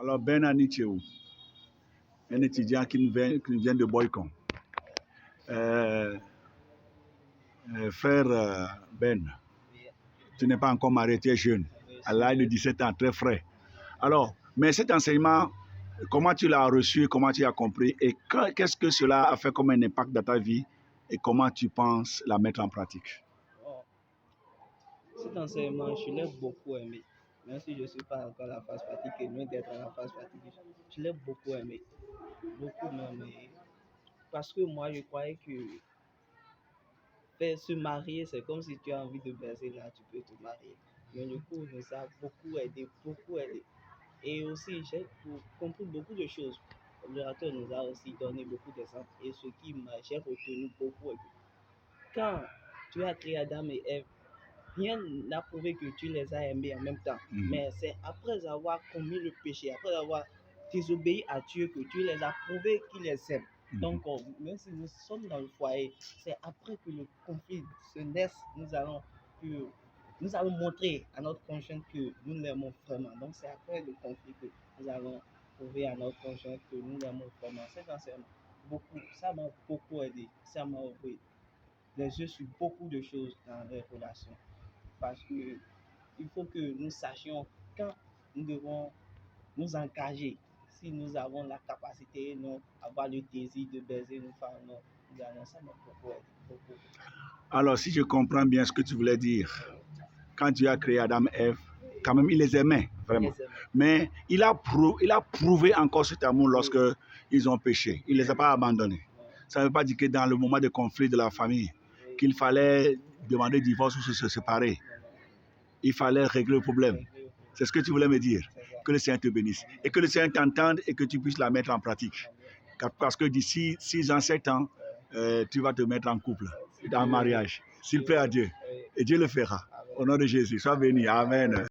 Alors, Ben Anicheou, un étudiant qui nous vient de Boycon. Frère Ben, tu n'es pas encore marié, tu es jeune, à l'âge de 17 ans, très frais. Alors, mais cet enseignement, comment tu l'as reçu, comment tu l'as compris et qu'est-ce que cela a fait comme un impact dans ta vie et comment tu penses la mettre en pratique? Cet enseignement, je l'ai beaucoup aimé. Même si je ne suis pas encore à la phase pratique et loin d'être à la phase pratique, je l'ai beaucoup aimé. Beaucoup même. Parce que moi, je croyais que se marier, c'est comme si tu as envie de baiser là, tu peux te marier. Mais le cours nous a beaucoup aidé, beaucoup aidé. Et aussi, j'ai compris beaucoup de choses. L'orateur nous a aussi donné beaucoup d'exemples. Et ce qui m'a, j'ai retenu beaucoup. Quand tu as créé Adam et Ève, rien n'a prouvé que tu les as aimés en même temps. Mais c'est après avoir commis le péché, après avoir désobéi à Dieu que tu les as prouvés qu'ils les aiment. Donc, même si nous sommes dans le foyer, c'est après que le conflit se naisse, nous allons montrer à notre conjoint que nous l'aimons vraiment. Donc, c'est après le conflit que nous allons prouver à notre conjoint que nous l'aimons vraiment. C'est enseignement, ça m'a beaucoup aidé. Ça m'a ouvert les yeux sur beaucoup de choses dans les relations. Parce que il faut que nous sachions quand nous devons nous engager. Si nous avons la capacité, non, avoir le désir de baiser nos femmes, non, nous allons ça beaucoup. Alors, si je comprends bien ce que tu voulais dire, quand Dieu a créé Adam et Ève, quand même, il les aimait, vraiment. Mais il a prouvé encore cet amour lorsque ils ont péché. Il ne les a pas abandonnés. Ça ne veut pas dire que dans le moment de conflit de la famille, qu'il fallait demander divorce ou se séparer. Il fallait régler le problème. C'est ce que tu voulais me dire. Que le Seigneur te bénisse. Et que le Seigneur t'entende et que tu puisses la mettre en pratique. Parce que d'ici 6 ans, 7 ans, tu vas te mettre en couple, en mariage. S'il plaît à Dieu. Et Dieu le fera. Au nom de Jésus. Sois béni. Amen.